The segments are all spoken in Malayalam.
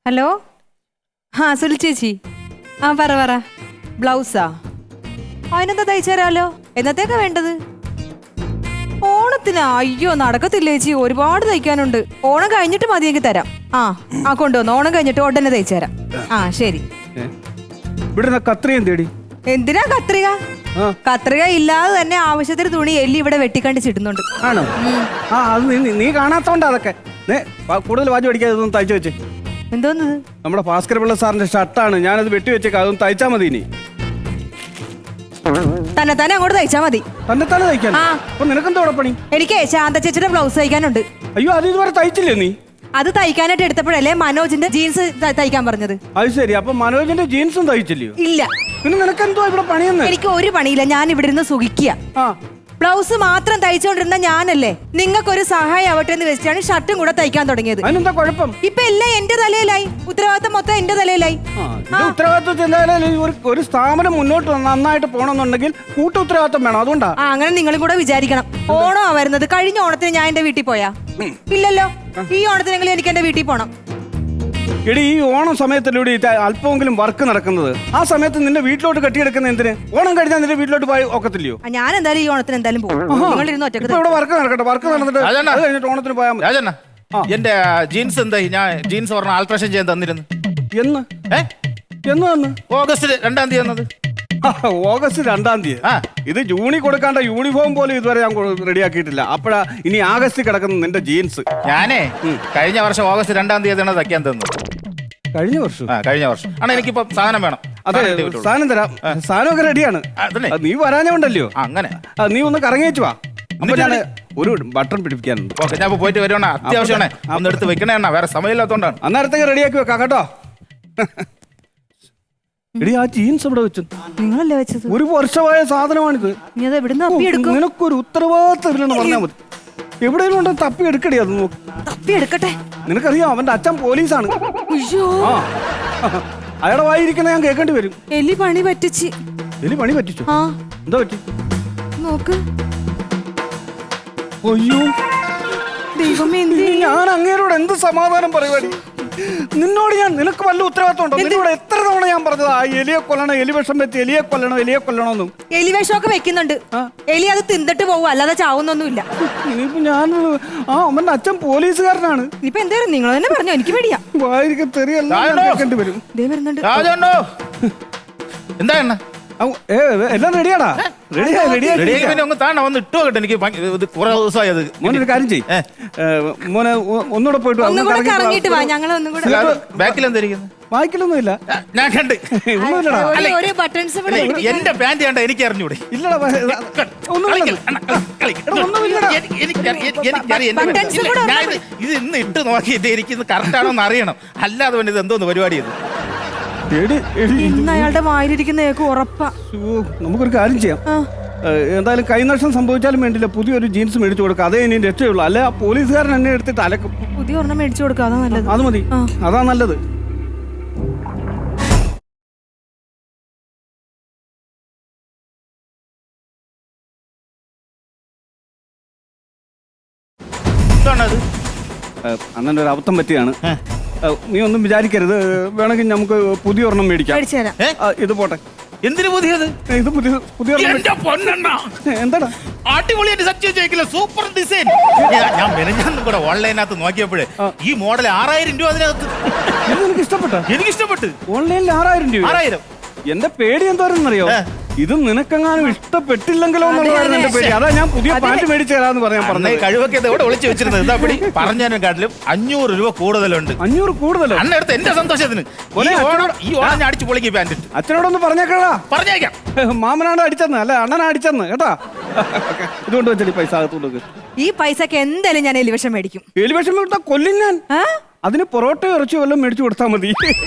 ഹലോ, സുൽ ചേച്ചി. പറ. ബ്ലൗസാ? അതിനെന്താ തയ്ച്ചു തരാമല്ലോ. എന്നത്തേക്കാ വേണ്ടത്? ഓണത്തിനാ? അയ്യോ നടക്കത്തില്ല ചേച്ചി, ഒരുപാട് തയ്ക്കാനുണ്ട്. ഓണം കഴിഞ്ഞിട്ട് മതിയെങ്കിൽ തരാം. കൊണ്ടുവന്നു. ഓണം കഴിഞ്ഞിട്ട് ഉടനെ തയ്ച്ചു തരാം. ശരി. എന്തിനാ കത്രിക? കത്രിക ഇല്ലാതെ തന്നെ ആവശ്യത്തിന് തുണി എല്ലി ഇവിടെ വെട്ടിക്കണ്ടിച്ചിടുന്നുണ്ട്. ആണോ? നീ കാണാത്തോണ്ടാ അതൊക്കെ. കൂടുതൽ വാച്ച് പഠിക്കാതെ തയ്ച്ചു വെച്ച്. എന്തോന്നത്? നമ്മുടെ ഭാസ്കര പിള്ള സാറിന്റെ ഷർട്ടാണ്, ഞാനത് വെട്ടി വെച്ചേക്കാം. അതൊന്ന് തയ്ച്ചാ മതി. ഇനി തന്നെ അങ്ങോട്ട് തയ്ച്ചാ മതി. തന്നെ തയ്ക്കാൻ? നിനക്കെന്താ പണി? എനിക്ക് ശാന്ത ചേച്ചിയുടെ ബ്ലൗസ് തയ്ക്കാനുണ്ട്. അയ്യോ, അത് ഇതുവരെ തയ്ച്ചില്ലേ നീ? അത് തയ്ക്കാനായിട്ട് എടുത്തപ്പോഴല്ലേ മനോജിന്റെ ജീൻസ് തയ്ക്കാൻ പറഞ്ഞത്. അത് ശരി. അപ്പൊ മനോജിന്റെ ജീൻസും തയ്ച്ചില്ലയോ? ഇല്ല. പിന്നെ നിനക്കെന്തോ ഇവിടെ പണിയെന്ന്? എനിക്ക് ഒരു പണിയില്ല, ഞാൻ ഇവിടെ ഇരുന്ന് സുഖിക്കുക. ബ്ലൗസ് മാത്രം തയ്ച്ചോണ്ടിരുന്ന ഞാനല്ലേ നിങ്ങൾക്കൊരു സഹായം ആവട്ടെ എന്ന് വെച്ചിട്ടാണ് ഷർട്ടും കൂടെ തയ്ക്കാൻ തുടങ്ങിയത്. അതിനെന്താ കുഴപ്പം? ഇപ്പൊ എല്ലാം എന്റെ തലയിലായി. ഉത്തരവാദിത്തം മൊത്തം എന്റെ തലയിലായി. ഉത്തരവാദിത്വം ഒരു സ്ഥാപനം മുന്നോട്ട് നന്നായിട്ട് പോകണമെന്നുണ്ടെങ്കിൽ കൂട്ടു ഉത്തരവാദിത്വം വേണം. അതുകൊണ്ടാ. അങ്ങനെ നിങ്ങളും കൂടെ വിചാരിക്കണം. ഓണമാ വരുന്നത്. കഴിഞ്ഞ ഓണത്തിന് ഞാൻ എന്റെ വീട്ടിൽ പോയാ? ഇല്ലല്ലോ. ഈ ഓണത്തിനെങ്കിലും എനിക്ക് എന്റെ വീട്ടിൽ പോണം. എടി, ഈ ഓണം സമയത്തിലൂടെ അല്പമെങ്കിലും വർക്ക് നടക്കുന്നത്. ആ സമയത്ത് നിന്റെ വീട്ടിലോട്ട് കെട്ടിയെടുക്കുന്ന എന്തിന്? ഓണം കഴിഞ്ഞാൽ നിന്റെ വീട്ടിലോട്ട് പോയി ഒക്കത്തില്ലയോ? ഞാൻ എന്തായാലും ഈ ഓണത്തിന് എന്തായാലും പോകും. ഇവിടെ വർക്ക് നടക്കട്ടെ. വർക്ക് നടന്നിട്ട് അത് കഴിഞ്ഞിട്ട് ഓണത്തിന് പോയാൽ മതി. എന്റെ ജീൻസ് എന്തായി? ഞാൻ ജീൻസ് പറഞ്ഞ ആൾട്രേഷൻ ചെയ്യാൻ തന്നിരുന്നു. എന്ന് ഓഗസ്റ്റ് 2-ാം തീയതി തന്നത്. ഓഗസ്റ്റ് 2-ാം തീയതി. ഇത് ജൂണിൽ കൊടുക്കാണ്ട യൂണിഫോം പോലും ഇതുവരെ ഞാൻ റെഡിയാക്കിയിട്ടില്ല. അപ്പോഴാ ഇനി ആഗസ്റ്റ് കിടക്കുന്ന നിന്റെ ജീൻസ്. ഞാനേ കഴിഞ്ഞ വർഷം ഓഗസ്റ്റ് 2-ാം തീയതിയാണ് തയ്ക്കാൻ തന്നത്. കഴിഞ്ഞ വർഷം ആണ്. എനിക്കിപ്പോ സാധനം വേണം. അതെ, സാധനം തരാം. സാധനമൊക്കെ റെഡിയാണ്. നീ വരാഞ്ഞോണ്ടല്ലോ. അങ്ങനെ നീ ഒന്ന് കറങ്ങിച്ചു വാ. അപ്പൊ ഞാൻ ഒരു ബട്ടൺ പിടിപ്പിക്കാനുണ്ട്. ഓക്കെ, ഞാൻ പോയിട്ട് വരുവാണ്. അത്യാവശ്യമാണ്. ഒന്ന് എടുത്ത് വെക്കണേ. വേറെ സമയമില്ലാത്തോണ്ടാണ്. അന്നേരത്തേക്ക് റെഡിയാക്കി വെക്കാം കേട്ടോ. എടി, ആ ജീൻസ് ഇവിടെ വെച്ചു. നിങ്ങളല്ലേ വെച്ചത്? ഒരു വർഷമായ സാധനമാണിത്. നിനക്കൊരു ഉത്തരവാദിത്തം ഇല്ലെന്ന് പറഞ്ഞാൽ മതി. എവിടെയും ഉണ്ടെങ്കിൽ തപ്പി എടുക്കടി. അത് നോക്ക്. തപ്പി എടുക്കട്ടെ. നിനക്കറിയാം, അവന്റെ അച്ഛൻ പോലീസാണ്. അയാളെ വായിരിക്കണ ഞാൻ കേൾക്കേണ്ടി വരും. എലി പണി പറ്റിച്ചു. എന്താ പറ്റി? നോക്ക്. അയ്യോ ദൈവമേ, ഞാൻ അങ്ങേരോട് എന്ത് സമാധാനം പറയുവാടി? നിനക്ക് വല്ല ഉത്തരവാദിത്വം ഉണ്ടോ? നിന്നോട് എത്ര തവണ ഞാൻ പറഞ്ഞത് ആ എലിയെ കൊല്ലണം, എലി വിഷം വെച്ച് എലിയെ കൊല്ലണമെന്നും. എലി വിഷമൊക്കെ വെക്കുന്നുണ്ട്. എലി അത് തിന്നിട്ട് പോകും, അല്ലാതെ ചാവുന്നൊന്നുമില്ല. ഇനിയിപ്പോ ഞാൻ അവന്റെ അച്ഛൻ പോലീസുകാരനാണ്. ഇനിയിപ്പോ എന്തായാലും നിങ്ങൾ തന്നെ പറഞ്ഞോ, എനിക്ക് പേടിയാ. വായിരിക്കും തെറിയല്ല കേൾക്കേണ്ടി വരും. എന്താ എല്ലാം റെഡിയാടാ. ഒന്ന് ഇട്ടോ കേട്ടോ. എനിക്ക് കുറെ ദിവസമായി അത്. മോനൊരു കാര്യം ചെയ്യ്. മോനെ ഒന്നുകൂടെ പോയിട്ട് ബാക്കിൽ എന്തായിരിക്കുന്നു? വായിക്കലൊന്നുമില്ല. ഞാൻ കണ്ട്. എന്റെ പാന്റ് കണ്ട എനിക്ക് അറിഞ്ഞൂടെ? ഇത് ഇന്ന് ഇട്ട് നോക്കിയിട്ട് എനിക്ക് കറക്റ്റാണോന്ന് അറിയണം. അല്ലാതെ വേണ്ടി ഇത് എന്തോന്ന് പരിപാടി ഇത്? അയാളുടെ വായിലിരിക്കുന്ന ഉറപ്പാ. നമുക്കൊരു കാര്യം ചെയ്യാം. എന്തായാലും കൈനഷ്ടം സംഭവിച്ചാലും വേണ്ടില്ല, പുതിയൊരു ജീൻസ് മേടിച്ചു കൊടുക്കുക. അതേ ഇനി രക്ഷയുള്ളൂ. അല്ലെ ആ പോലീസുകാരൻ എന്നെ എടുത്തിട്ട് അലക്കും. പുതിയ ഒരെണ്ണം മേടിച്ചു കൊടുക്കുക. അതാ നല്ലത്. അത് മതി. അതാ നല്ലത്. അന്നെ ഒരു അബദ്ധം പറ്റിയാണ്. നീ ഒന്നും വിചാരിക്കരുത്. വേണമെങ്കിൽ നമുക്ക് പുതിയ ഒരെണ്ണം മേടിക്കാം. ഇത് പോട്ടെ. എന്തിനു പുതിയത്? ഇത് പുതിയ എന്താടാ അടിപൊളിയായിട്ട് സൂപ്പർ ഡിസൈൻ. ഞാൻ മെനഞ്ഞാന്നും കൂടെ ഓൺലൈനകത്ത് നോക്കിയപ്പോഴേ ഈ മോഡൽ 6000 രൂപ അതിനകത്ത്. എനിക്ക് ഇഷ്ടപ്പെട്ടു. ഓൺലൈനിൽ 6000 രൂപ. 6000. എന്റെ പേടി എന്താണെന്നറിയോ? ഇത് നിനക്കെങ്ങാനും ഇഷ്ടപ്പെട്ടില്ലെങ്കിലോ എന്നുള്ളതാണ് എന്റെ പേടി. അതാ ഞാൻ പുതിയ പാന്റ് മേടിച്ചു തരാന്ന് പറയാൻ പറഞ്ഞത്. കഴിവൊക്കെ എവിടെ ഒളിച്ചു വെച്ചിരുന്നത്? എന്താ പടി പറഞ്ഞതിനെക്കാട്ടിലും 500 രൂപ കൂടുതലുണ്ട്. 500 കൂടുതലോ? അന്നെടുത്ത് എന്റെ സന്തോഷത്തിന് ഈ ഓണം ഞാൻ അടിച്ചു പൊളിക്ക് പാന്റ്. അച്ഛനോടൊന്ന് പറഞ്ഞേക്കാ. പറഞ്ഞേക്കാം. മാമനാണ് അടിച്ചെന്ന്, അല്ല അണ്ണനാ അടിച്ചെന്ന് കേട്ടാ. ഇതുകൊണ്ട് വെച്ചാൽ പൈസ അകത്തോട്ട്. ഈ പൈസക്ക് എന്തായാലും ഞാൻ എലിവിഷം മേടിക്കും. എലിവിഷം മേടിച്ചാ കൊല്ലും ഞാൻ. അതിന് പൊറോട്ട ഇറച്ചി വല്ലതും മേടിച്ചു കൊടുത്താൽ മതി.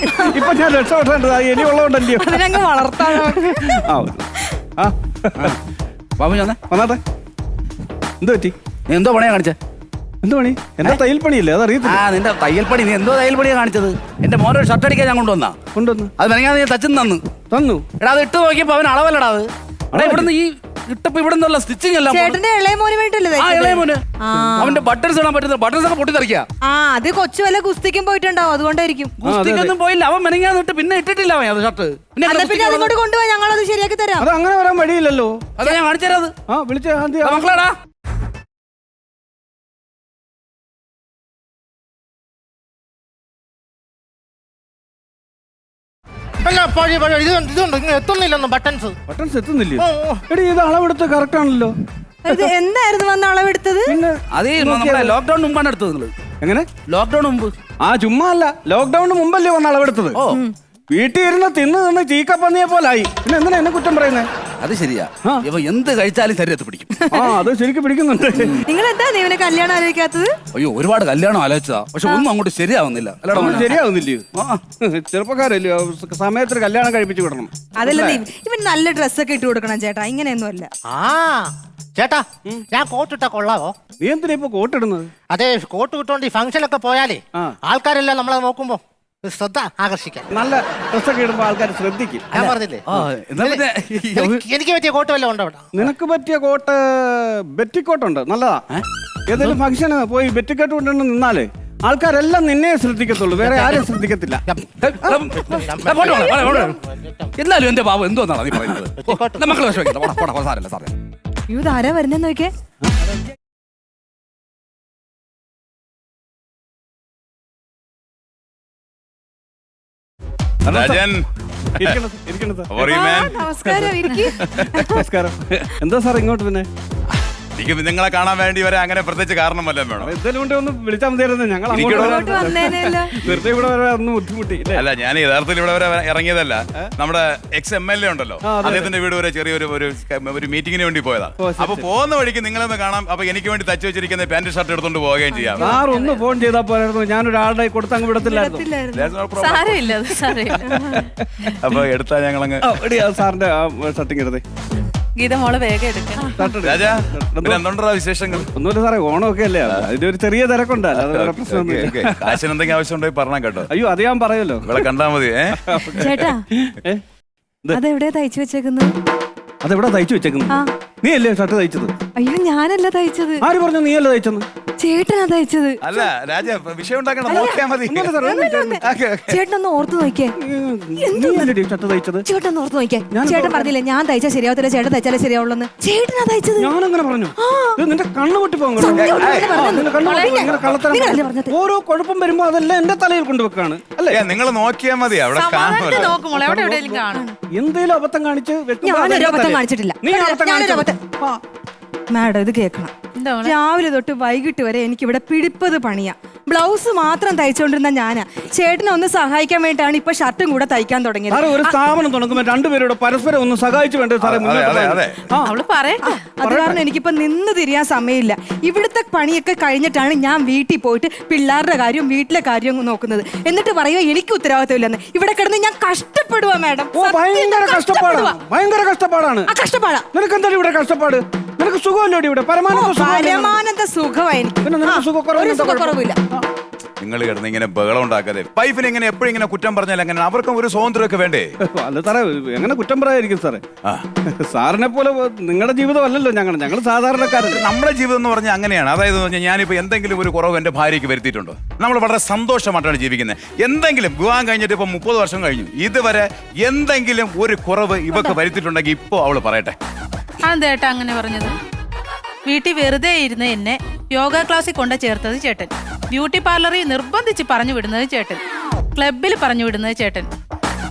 ഇപ്പൊ ഞാൻ രക്ഷപ്പെട്ടത് എലി ഉള്ളതുകൊണ്ടല്ലോ. വന്നാട്ടെ. എന്ത് പറ്റി? എന്തോ പണിയാ കാണിച്ചേ? എന്ത് പണി? എന്താ തയ്യൽ പണിയല്ലേ? അതറിയത്തില്ല. നിന്റെ തയ്യൽ പണി. നീ എന്തോ തയ്യൽ പണിയാ കാണിച്ചത്? എന്റെ മോനൊരു ഷർട്ട് അടിക്കാൻ ഞാൻ കൊണ്ടുവന്നു. അത് മെനങ്ങാതെ നീ തച്ചു തന്നു. എടാ അത് ഇട്ട് നോക്കിയപ്പോ അവൻ അളവല്ലടാ. അത് ഇവിടുന്ന് ഈ ഇട്ടപ്പോ ഇവിടെ നിന്നുള്ള സ്റ്റിച്ചിങ് എല്ലാം പോണ്. ചേട്ടന്റെ ഇളയ മോന് വേണ്ടിട്ടല്ലേ ആ തയ്ച്ചത്? ഇളയ മോന് ആ. അവന്റെ ബട്ടൺസ് ഇടാൻ പറ്റുന്ന ബട്ടൺസ് ഒക്കെ പൊട്ടിത്തെറിക്കുക. ആ അത് കൊച്ചു വല്ല കുസ്തിക്കും പോയിട്ടുണ്ടാവും, അതുകൊണ്ടായിരിക്കും. കുസ്തിക്കൊന്നും പോയില്ല, അവൻ മെനങ്ങാന്നിട്ട് പിന്നെ ഇട്ടിട്ടില്ല അവൻ അത് ഷർട്ട്. പിന്നെ അല്ല പിന്നെ അതിങ്ങോട്ട് കൊണ്ടുപോയി, ഞങ്ങളത് ശരിയാക്കി തരാം. അത് അങ്ങനെ വരാൻ വഴിയില്ലല്ലോ. അതാ ഞാൻ കാണിച്ചു തരാം. ആ വിളിച്ച മക്കളാടാ അല്ല പഴയ പഴയ ഇതുണ്ട് ഇങ്ങനെ എത്തുന്നില്ലെന്ന് ബട്ടൺസ്. ബട്ടൺസ് എത്തുന്നില്ലേ? എടി ഇത് അളവെടുത്ത് കറക്റ്റ് ആണല്ലോ. ഇത് എന്തായിരുന്നു വന്ന് അളവെടുത്തത്? പിന്നെ അതേ നമ്മുടെ ലോക്ക്ഡൌൺ മുമ്പാണ് എടുത്തത് നിങ്ങള്. എങ്ങനെ? ലോക്ക്ഡൌൺ മുമ്പ്. ആ ചുമ്മാ അല്ല, ലോക്ക്ഡൌണിന് മുമ്പല്ലേ വന്ന് അളവെടുത്തത്. ഓ വീട്ടിൽ ഇരുന്ന് തിന്ന് ചീക്കപ്പന്നിയെ പോലായി. പിന്നെ എന്തിനാ എന്നെ കുറ്റം പറയുന്നേ? അത് ശരിയാ, ഇവ എന്ത് കഴിച്ചാലും ശരീരത്ത് പിടിക്കും. ആ അത് ശരിക്കും പിടിക്കുന്നുണ്ട്. നിങ്ങൾ എന്താ ഇവനെ കല്യാണം ആലോചിക്കാത്തത്? അയ്യോ ഒരുപാട് കല്യാണം ആലോചിച്ചതാ, പക്ഷെ ഒന്നും അങ്ങോട്ട് ശരിയാവുന്നില്ല. അല്ലടാ ഒന്നും ശരിയാവുന്നില്ലയോ? ചെറുപ്പക്കാരല്ലയോ, സമയത്തിന് കല്യാണം കഴിപ്പിച്ചു വിടണം. അതല്ല ഇവൻ നല്ല ഡ്രസ്സൊക്കെ ഇട്ട് കൊടുക്കണം ചേട്ടാ, ഇങ്ങനെയൊന്നും അല്ല. ആ ചേട്ടാ ഞാൻ കോട്ട് ഇട്ടാ കൊള്ളാവോ? നീ എന്തിനാ ഇപ്പൊ കോട്ടിടുന്നത്? അതെ കോട്ട് കിട്ടോണ്ട് ഈ ഫംഗ്ഷനൊക്കെ പോയാലേ ആ. ആൾക്കാരെല്ലാം നമ്മളെ നോക്കുമ്പോ ഒരു ശ്രദ്ധ ആകർഷിക്കാൻ നല്ല ഡ്രസ്സൊക്കെ ഇടുമ്പോ ആൾക്കാർ ശ്രദ്ധിക്കും. ഞാൻ പറഞ്ഞില്ലേ എന്നാ പിന്നെ എനിക്ക് പറ്റിയ കോട്ട് വല്ലതും ഉണ്ടോ ഇവിടെ? നിനക്ക് പറ്റിയ കോട്ട് ബെറ്റിക്കോട്ടുണ്ട്, നല്ലതാ. ഏതെങ്കിലും ഫംഗ്ഷന് പോയി ബെറ്റിക്കോട്ട് കൊണ്ടുവന്ന് നിന്നാലേ ആൾക്കാരെല്ലാം നിന്നെ ശ്രദ്ധിക്കത്തുള്ളൂ, വേറെ ആരെയും ശ്രദ്ധിക്കത്തില്ല. എന്നാലും എന്റെ ബാബു എന്തോന്നാണ് നീ പറയുന്നത്? മക്കളെ വിഷമിക്കില്ല, സാരല്ല സാറേ. ഇതാരാ വരുന്നെന്ന് നോക്കിയേ. രാജൻ, ഇരിക്കണം sir. how are you, man? നമസ്കാരം, ഇരിക്ക്. നമസ്കാരം. എന്താ സാർ ഇങ്ങോട്ട് പിന്നെ? എനിക്ക് നിങ്ങളെ കാണാൻ വേണ്ടി വരെ അങ്ങനെ പ്രത്യേകിച്ച് കാരണം വല്ലതും വേണം. എന്തായാലും കൊണ്ട് ഒന്ന് വിളിച്ചാൽ മതിയായിരുന്നു. ഞങ്ങൾ അങ്ങോട്ട് ഇങ്ങോട്ട് വന്നേനല്ലോ. വെറുതെ ഇവിടെ വരെ ഒന്ന് ബുദ്ധിമുട്ടി ഇല്ലേ? അല്ല ഞാൻ യഥാർത്ഥത്തിൽ ഇവിടെ വരെ ഇറങ്ങിയതല്ല. നമ്മുടെ എക്സ് MLA ഉണ്ടല്ലോ, അദ്ദേഹത്തിന്റെ വീട് വരെ ചെറിയൊരു ഒരു മീറ്റിംഗിന് വേണ്ടി പോയതാ. അപ്പൊ പോകുന്ന വഴിക്ക് നിങ്ങളൊന്ന് കാണാം, അപ്പൊ എനിക്ക് വേണ്ടി തച്ചു വെച്ചിരിക്കുന്ന പാന്റ് ഷർട്ട് എടുത്തോണ്ട് പോവുകയും ചെയ്യാം. സാർ ഒന്ന് ഫോൺ ചെയ്താൽ പോരായിരുന്നു, ഞാനൊരാളുടെ കൊടുത്ത് അങ്ങ് വിടത്തില്ലായിരുന്നു. There's no problem. അപ്പൊ എടുത്താ ഞങ്ങളങ്ങ് സാറിന്റെ ഷർട്ടിങ് എടുത്തേ. ഗീത മോള് വേഗം എടുക്കണം. രാജാ പിന്നെ എന്തുണ്ടാ വിശേഷങ്ങൾ? ഒന്നുമില്ല സാറേ, ഓണമൊക്കെ അല്ലേ, അതിന്റെ ഒരു ചെറിയ തിരക്കുണ്ട്, അല്ലാതെ വേറെ പ്രശ്നമൊന്നുമില്ല. കാശിന് എന്തെങ്കിലും ആവശ്യം ഉണ്ടെങ്കിൽ പറഞ്ഞാൽ കേട്ടോ. അയ്യോ അത് ഞാൻ പറയുമല്ലോ. ഇവിടെ കണ്ടാ മതി. ചേട്ടാ അതെവിടെയാ തയ്ച്ചു വെച്ചേക്കുന്നത്? അതെവിടെ തയ്ച്ചു വെച്ചേക്കുന്നു? നീ അല്ലേ ഷർട്ട് തയ്ച്ചത്? അയ്യോ ഞാനല്ല തയ്ച്ചത്. ആര് പറഞ്ഞു നീ അല്ലേ തയ്ച്ചെന്ന്? ചേട്ടനാ തയ്ച്ചത്. അല്ല രാജ വിഷയം ഉണ്ടാക്കണം, നോക്കിയാ മതി. ചേട്ടനൊന്ന് ഓർത്ത് നോക്കിയേ. ഷർട്ട് തയ്ച്ചത് ചേട്ടൻ ഓർത്ത് നോക്കിയേ. ചേട്ടൻ പറഞ്ഞില്ലേ ഞാൻ തയ്ച്ചാൽ ശരിയാവത്തില്ല, ചേട്ടൻ തയ്ച്ചാലേ ശരിയാവുള്ളൂ. ചേട്ടനാ തയ്ച്ചത്. ഞാനങ്ങനെ പറഞ്ഞു? നിന്റെ കണ്ണ് പൊട്ടി പോകും. ഓരോ കുഴപ്പം വരുമ്പോ അതെല്ലാം എന്റെ തലയിൽ കൊണ്ടുവെക്കാണ് അല്ലേ? നിങ്ങൾ നോക്കിയാ മതി, അവിടെ സമാധാനത്തിൽ നോക്കുമോളെ, എവിടെ എവിടെയെങ്കിലും കാണും. എന്തേലും അബദ്ധം കാണിച്ച് ഞാനൊരു അബദ്ധം കാണിച്ചിട്ടില്ല. മാഡം ഇത് കേൾക്കണം. രാവിലെ തൊട്ട് വൈകിട്ട് വരെ എനിക്ക് ഇവിടെ പിടിപ്പത് പണിയാ. ബ്ലൗസ് മാത്രം തയ്ച്ചുകൊണ്ടിരുന്ന ഞാനാ. ചേട്ടനെ ഒന്ന് സഹായിക്കാൻ വേണ്ടിയിട്ടാണ് ഇപ്പൊ ഷർട്ടും കൂടെ തയ്ക്കാൻ തുടങ്ങിയത്. ഒരു സ്ഥാപനം തുടങ്ങുമ്പോൾ രണ്ടുപേരോട് പരസ്പരം ഒന്ന് സഹായിച്ചു വേണ്ടേ സാറേ? അവള് പറയട്ടെ. അത് കാരണം എനിക്കിപ്പോ നിന്ന് തിരിയാൻ സമയമില്ല. ഇവിടുത്തെ പണിയൊക്കെ കഴിഞ്ഞിട്ടാണ് ഞാൻ വീട്ടിൽ പോയിട്ട് പിള്ളേരുടെ കാര്യവും വീട്ടിലെ കാര്യവും നോക്കുന്നത്. എന്നിട്ട് പറയുക എനിക്ക് ഉത്തരവാദിത്തമില്ലെന്ന്. ഇവിടെ കിടന്ന് ഞാൻ കഷ്ടപ്പെടുവാ മാഡം. ഭയങ്കര കഷ്ടപ്പാടാണ്, ഭയങ്കര കഷ്ടപ്പാടാണ്. ആ കഷ്ടപ്പാടാ. നിനക്ക് എന്താണ് ഇവിടെ കഷ്ടപ്പാട്? നിനക്ക് സുഖമല്ലോ ഇവിടെ? പരമാനന്ദ സുഖമായി എനിക്ക്. ഒരു സുഖക്കുറവില്ല. നിങ്ങൾ കിടന്ന് ഇങ്ങനെ ബഹളം ഉണ്ടാക്കാതെ. വൈഫിനെ ഇങ്ങനെ എപ്പോഴും ഇങ്ങനെ കുറ്റം പറഞ്ഞാൽ എങ്ങനെ? അവർക്കും ഒരു സ്വാതന്ത്ര്യമൊക്കെ വേണ്ടേ? അല്ല സാറേ, എങ്ങനെ കുറ്റം പറയായിരിക്കും സാറേ? സാറിനെ പോലെ നിങ്ങളുടെ ജീവിതം അല്ലല്ലോ ഞങ്ങൾ സാധാരണക്കാരല്ല. നമ്മുടെ ജീവിതം എന്ന് പറഞ്ഞാൽ അങ്ങനെയാണ്. അതായത് ഞാനിപ്പോ എന്തെങ്കിലും ഒരു കുറവ് എന്റെ ഭാര്യയ്ക്ക് വരുത്തിയിട്ടുണ്ടോ? നമ്മൾ വളരെ സന്തോഷമായിട്ടാണ് ജീവിക്കുന്നത്. എന്തെങ്കിലും വിവാഹം കഴിഞ്ഞിട്ട് ഇപ്പൊ 30 വർഷം കഴിഞ്ഞു, ഇതുവരെ എന്തെങ്കിലും ഒരു കുറവ് ഇവക്ക് വരുത്തിയിട്ടുണ്ടെങ്കിൽ ഇപ്പൊ അവള് പറയട്ടെ. അതെന്താ അങ്ങനെ പറഞ്ഞത്? വീട്ടിൽ വെറുതെ ഇരുന്ന് എന്നെ യോഗ ക്ലാസ്സിൽ കൊണ്ട് ചേർത്തത് ചേട്ടൻ, ബ്യൂട്ടി പാർലറിൽ നിർബന്ധിച്ച് പറഞ്ഞു വിടുന്നത് ചേട്ടൻ, ക്ലബിൽ പറഞ്ഞു വിടുന്നത് ചേട്ടൻ.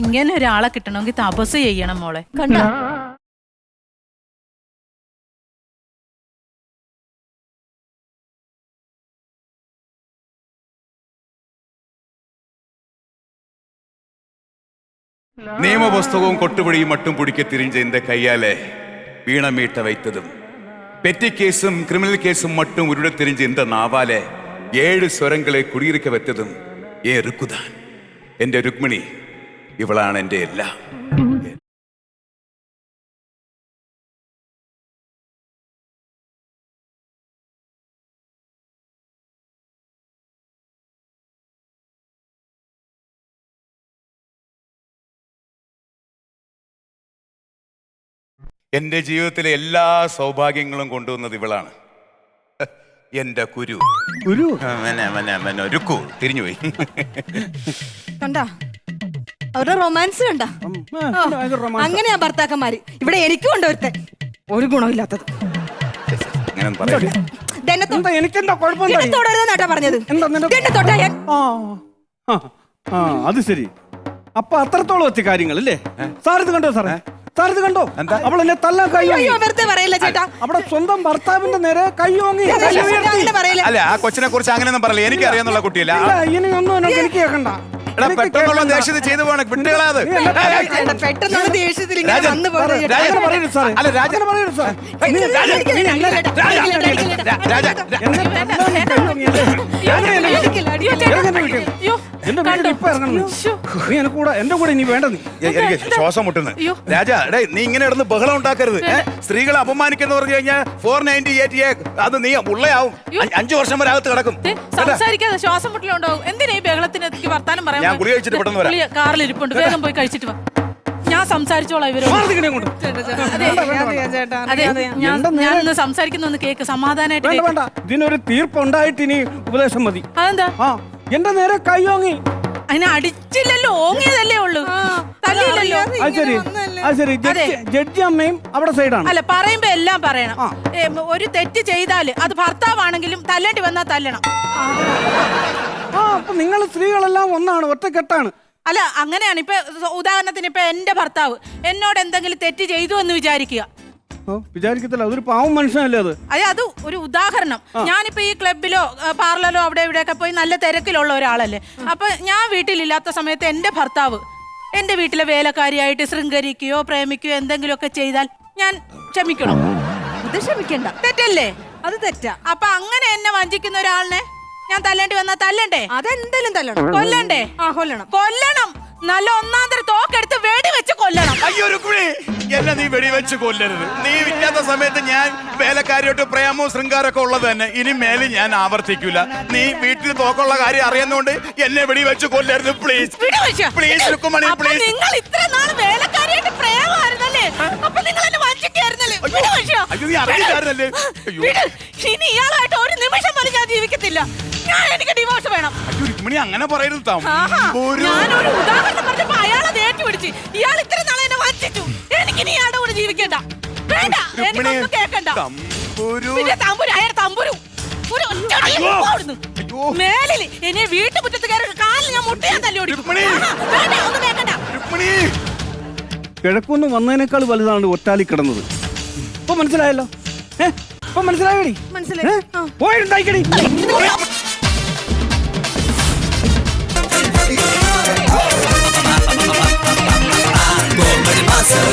ഇങ്ങനെ ഒരാളെ കിട്ടണമെങ്കിൽ തപസ് ചെയ്യണം മോളെ. കണ്ട നിയമപുസ്തകവും കൊട്ടുപടിയും മട്ടും പുടിക്കെ തിരിഞ്ഞ എന്റെ കയ്യാലെ വീണമീട്ട വൈത്തതും പെറ്റി കേസും ക്രിമിനൽ കേസും മട്ടും ഉരുടെ തിരിഞ്ഞ് എന്റെ നാവാലെ 7 സ്വരങ്ങളെ കുടിയിരിക്ക വെത്തതും റുക്കുതാൻ എന്റെ രുക്മിണി, ഇവളാണ് എന്റെ എല്ലാം. എൻ്റെ ജീവിതത്തിലെ എല്ലാ സൗഭാഗ്യങ്ങളും കൊണ്ടുവന്നത് ഇവളാണ്. എന്റെ കുരു ഗുരു രുക്കു തിരിഞ്ഞുപോയി. കണ്ടാ അവരുടെ റൊമാൻസ് കണ്ടാ? അങ്ങനെയാ ഭർത്താക്കന്മാര്. ഇവിടെ എനിക്കും ഉണ്ട് ഒരുത്തൻ, ഒരു ഗുണമില്ലാത്തത്. അങ്ങനെ പറയല്ലേ. എനിക്കെന്താ കുഴപ്പം? തൊടരുതെന്നാട്ടാ പറഞ്ഞത്. ഇതെന്നെ തൊട്ടാ ഞാൻ. അത് ശരി. അപ്പൊ അത്രത്തോളം എത്തി കാര്യങ്ങൾ അല്ലേ? സാറിത് കണ്ടോ? സാറേ സാറിത് കണ്ടോ? അവൾ എന്നെ തല്ലാൻ അയ്യോ, വെറുതെ പറയില്ല ചേട്ടാ. അവിടെ സ്വന്തം ഭർത്താവിന്റെ നേരെ കൈയോങ്ങി. അങ്ങനെ പറയില്ല. അല്ല, ആ കൊച്ചിനെ കുറിച്ച് അങ്ങനെയൊന്നും പറയില്ല. എനിക്ക് അറിയാന്നുള്ള കുട്ടിയല്ല. ഇനിയൊന്നും എനിക്ക് കേൾക്കണ്ട. പെട്ടെന്നുള്ള ദേഷ്യത്തിൽ ചെയ്തു പോകണം. വിട്ടുകളാത്. പെട്ടെന്നുള്ള ദേഷ്യത്തിൽ ഇങ്ങനെ വന്നു പോയത്. അല്ല, രാജ പറയരുത് സാറേ. എന്റെ വീട്ടിൽ ഇപ്പൊ ഇറങ്ങണം. നീ എന്റെ കൂടെ ഇനി വേണ്ട. നീ എനിക്ക് ശ്വാസം മുട്ടുന്നു. രാജ, നീ ഇങ്ങനെ ഇടന്ന് ബഹളം ഉണ്ടാക്കരുത്. സ്ത്രീകളെ അപമാനിക്കുന്ന പറഞ്ഞു കഴിഞ്ഞാൽ 498 അത് നീ ഉള്ളയാവും. 5 വർഷം വരെ അകത്ത് കിടക്കും. സംസാരിക്കാതെ ശ്വാസം മുട്ടലുണ്ടാവും. എന്തിനാ ഈ ബഹളത്തിന് വർത്താനം പറയാൻ? ഞാൻ ഗുളിക കഴിച്ചിട്ട് പെട്ടെന്ന് വരാം. കാറിൽ ഇരിപ്പുണ്ട്, വേഗം പോയി കഴിച്ചിട്ട് വാ. ഞാൻ സംസാരിച്ചോളാം ഇവരോട്. അതെ, ഞാൻ സംസാരിക്കുന്ന കേക്ക് സമാധാനമായിട്ട്. വേണ്ട, ഇതിനൊരു തീർപ്പുണ്ടായിട്ട് ഇനി ഉപദേശം മതി. അതെന്താ? എന്റെ നേരെ കൈയോങ്ങി. അതിനെ അടിച്ചില്ലല്ലോ, ഓങ്ങിയതല്ലേ ഉള്ളൂ, തല്ലിയില്ലല്ലോ. അത് ശരി. ജഡ്ജി അമ്മയും അവിടെ സൈഡാണ്. അല്ല, പറയുമ്പോ എല്ലാം പറയണം. ഒരു തെറ്റ് ചെയ്താല് അത് ഭർത്താവാണെങ്കിലും തല്ലേണ്ടി വന്നാ തല്ലണം. അപ്പൊ നിങ്ങൾ സ്ത്രീകളെല്ലാം ഒന്നാണ്, ഒറ്റക്കെട്ടാണ്. അല്ല, അങ്ങനെയാണ്. ഇപ്പൊ ഉദാഹരണത്തിന് ഇപ്പൊ എന്റെ ഭർത്താവ് എന്നോട് എന്തെങ്കിലും തെറ്റ് ചെയ്തു എന്ന് വിചാരിക്കുക. വിചാരിക്കത്തില്ല, അതൊരു പാവം മനുഷ്യനല്ലേ അത്. അത് ഒരു ഉദാഹരണം. ഞാനിപ്പോ ഈ ക്ലബിലോ പാർലറോ അവിടെ ഇവിടെയൊക്കെ പോയി നല്ല തിരക്കിലുള്ള ഒരാളല്ലേ. അപ്പൊ ഞാൻ വീട്ടിലില്ലാത്ത സമയത്ത് എന്റെ ഭർത്താവ് എന്റെ വീട്ടിലെ വേലക്കാരിയായിട്ട് ശൃംഗരിക്കുകയോ പ്രേമിക്കുകയോ എന്തെങ്കിലുമൊക്കെ ചെയ്താൽ ഞാൻ ക്ഷമിക്കണം. ഇത് ക്ഷമിക്കണ്ട, തെറ്റല്ലേ? അത് തെറ്റാ. അപ്പൊ അങ്ങനെ എന്നെ വഞ്ചിക്കുന്ന ഒരാളിനെ ഞാൻ തല്ലേണ്ടി വന്നാ തല്ലണ്ടേ? അതെന്തായാലും തല്ലണം. കൊല്ലണ്ടേ? കൊല്ലണം. നല്ല ഒന്നാന്തര തോക്കെടുത്ത് വെടിവെച്ച് കൊല്ലണം. അയ്യോ രുക്മിണി, എന്നെ നീ വെടിവെച്ച് കൊല്ലരുത്. നീ ഇല്ലാത്ത സമയത്ത് ഞാൻ വേലക്കാരിയോട്ട് പ്രേമവും ശൃംഗാരമൊക്കെ ഉള്ളത് തന്നെ ഇനി മേലെ ഞാൻ ആവർത്തിക്കൂല. നീ വീട്ടിൽ തോക്കുള്ള കാര്യം അറിയുന്നോണ്ട് എന്നെ വെടിവെച്ച് കൊല്ലരുത് പ്ലീസ്. Please Rukmini, please. നിങ്ങൾ ഇത്ര നാൾ വേലക്കാരിയായിട്ട് പ്രേമമായിരുന്നല്ലേ? അപ്പൊ നിങ്ങൾ എന്നെ വഞ്ചിക്കായിരുന്നല്ലേ? അയ്യോ, നീ അറിയില്ലായിരുന്നല്ലേ? ഇനി ഇയാളായിട്ട് ഒരു നിമിഷം പോലും ഞാൻ ജീവിക്കത്തില്ല. എനിക്ക് ഡിവോഴ്സ് വേണം. അയ്യോ രുക്മിണി, അങ്ങനെ പറയരുത്. ഞാനൊരു ഉദാഹരണം പറഞ്ഞപ്പോ അയാളെ തേറ്റി പിടിച്ച് ഇയാൾ ഇത്ര നാളെ എന്നെ വഞ്ചിച്ചു. എനിക്കിനി ഇയാളുടെ കൂടെ ജീവിക്കണ്ട. വേണ്ട, എനിക്കൊന്നും കേൾക്കണ്ട. പിന്നെ തമ്പുരു, അയാൾ തമ്പുരു. ഒരു ഒറ്റ മേലിൽ എന്നെ വീട്ടുമുറ്റത്ത് കയറി കാലിൽ ഞാൻ മുട്ടയാൻ തല്ലി ഓടിക്കും. വേണ്ട, ഒന്നും കേൾക്കണ്ട. കിഴക്കൊന്ന് വന്നതിനേക്കാൾ വലുതാണ് ഒറ്റാലി കിടന്നത്. ഇപ്പൊ മനസ്സിലായല്ലോ? ഇപ്പൊ മനസ്സിലായടി? മനസ്സിലായി. പോയിട്ടുണ്ടായിക്കടി. Comedy Master